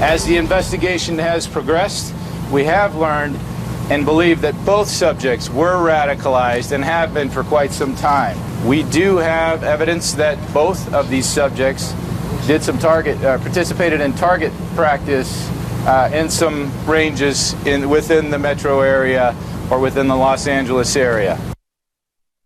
As the investigation has progressed, we have learned and believe that both subjects were radicalized and have been for quite some time. We do have evidence that both of these subjects did some participated in target practice in some ranges within the metro area or within the Los Angeles area.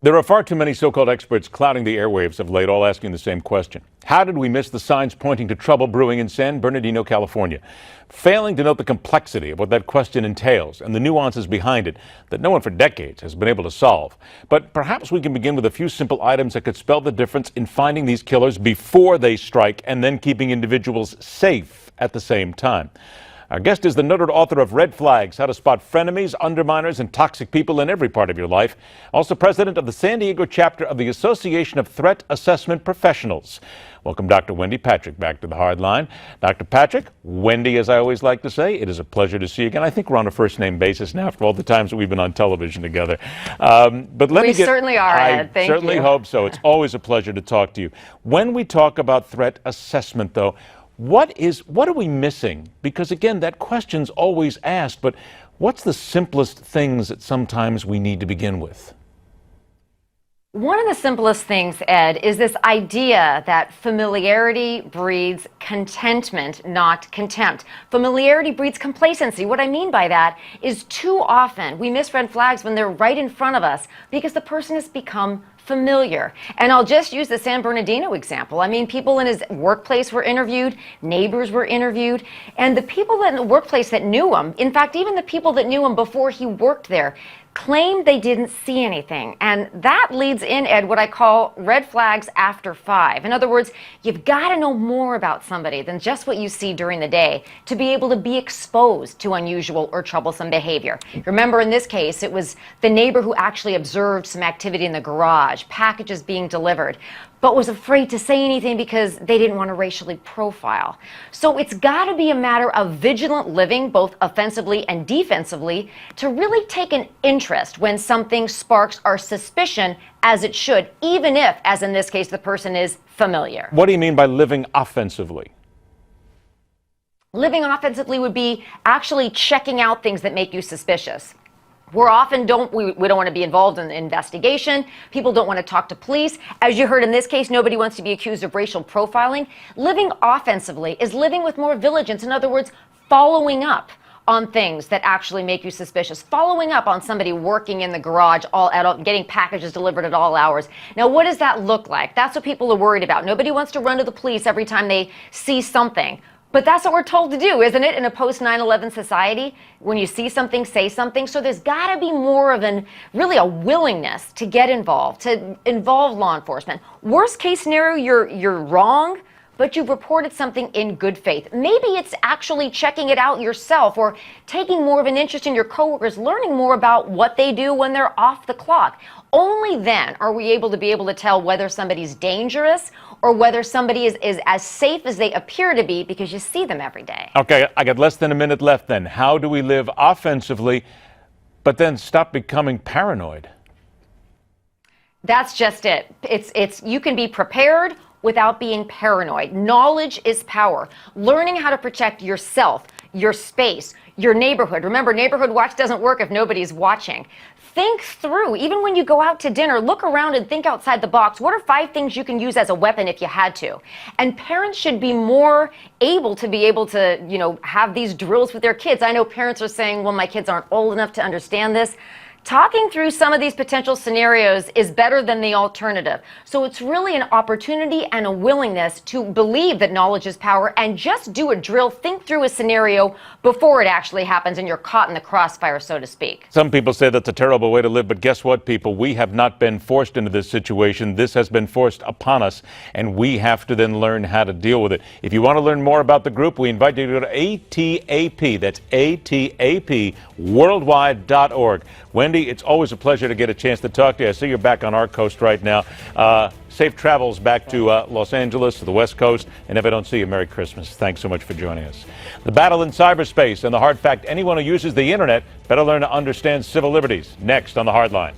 There are far too many so-called experts clouding the airwaves of late, all asking the same question. How did we miss the signs pointing to trouble brewing in San Bernardino, California? Failing to note the complexity of what that question entails and the nuances behind it that no one for decades has been able to solve. But perhaps we can begin with a few simple items that could spell the difference in finding these killers before they strike and then keeping individuals safe at the same time. Our guest is the noted author of Red Flags, How to Spot Frenemies, Underminers, and Toxic People in Every Part of Your Life. Also president of the San Diego chapter of the Association of Threat Assessment Professionals. Welcome, Dr. Wendy Patrick, back to the Hard Line. Dr. Patrick, Wendy, as I always like to say, it is a pleasure to see you again. I think we're on a first-name basis now after all the times that we've been on television together. But we certainly are, Ed. Thank you. I certainly hope so. It's always a pleasure to talk to you. When we talk about threat assessment, though, what are we missing? Because again, that question's always asked, but what's the simplest things that sometimes we need to begin with? One of the simplest things, Ed, is this idea that familiarity breeds contentment, not contempt. Familiarity breeds complacency. What I mean by that is too often we miss red flags when they're right in front of us because the person has become familiar. And I'll just use the San Bernardino example. I mean, people in his workplace were interviewed, neighbors were interviewed, and the people in the workplace that knew him, in fact, even the people that knew him before he worked there, claimed they didn't see anything. And that leads in, Ed, what I call red flags after 5. In other words, you've got to know more about somebody than just what you see during the day to be able to be exposed to unusual or troublesome behavior. Remember, in this case, it was the neighbor who actually observed some activity in the garage, packages being delivered, but was afraid to say anything because they didn't want to racially profile. So it's got to be a matter of vigilant living, both offensively and defensively, to really take an interest when something sparks our suspicion, as it should, even if, as in this case, the person is familiar. What do you mean by living offensively? Living offensively would be actually checking out things that make you suspicious. We don't want to be involved in the investigation. People don't want to talk to police. As you heard in this case, nobody wants to be accused of racial profiling. Living offensively is living with more vigilance. In other words, following up on things that actually make you suspicious, following up on somebody working in the garage, getting packages delivered at all hours. Now, what does that look like? That's what people are worried about. Nobody wants to run to the police every time they see something. But that's what we're told to do, isn't it, in a post-9/11 society? When you see something, say something. So there's got to be more of really a willingness to get involved, to involve law enforcement. Worst case scenario, you're wrong, but you've reported something in good faith. Maybe it's actually checking it out yourself or taking more of an interest in your coworkers, learning more about what they do when they're off the clock. Only then are we able to tell whether somebody's dangerous or whether somebody is as safe as they appear to be because you see them every day. Okay, I got less than a minute left then. How do we live offensively, but then stop becoming paranoid? That's just it. It's you can be prepared without being paranoid. Knowledge is power. Learning how to protect yourself, your space, your neighborhood. Remember, neighborhood watch doesn't work if nobody's watching. Think through, even when you go out to dinner, look around and think outside the box. What are 5 things you can use as a weapon if you had to? And parents should be more able to, have these drills with their kids. I know parents are saying, well, my kids aren't old enough to understand this. Talking through some of these potential scenarios is better than the alternative. So it's really an opportunity and a willingness to believe that knowledge is power and just do a drill, think through a scenario before it actually happens and you're caught in the crossfire, so to speak. Some people say that's a terrible way to live, but guess what, people? We have not been forced into this situation. This has been forced upon us, and we have to then learn how to deal with it. If you want to learn more about the group, we invite you to go to ATAP. That's ATAP worldwide.org. Wendy, it's always a pleasure to get a chance to talk to you. I see you're back on our coast right now. Safe travels back to Los Angeles, to the West Coast. And if I don't see you, Merry Christmas. Thanks so much for joining us. The battle in cyberspace and the hard fact anyone who uses the internet better learn to understand civil liberties. Next on The Hard Line.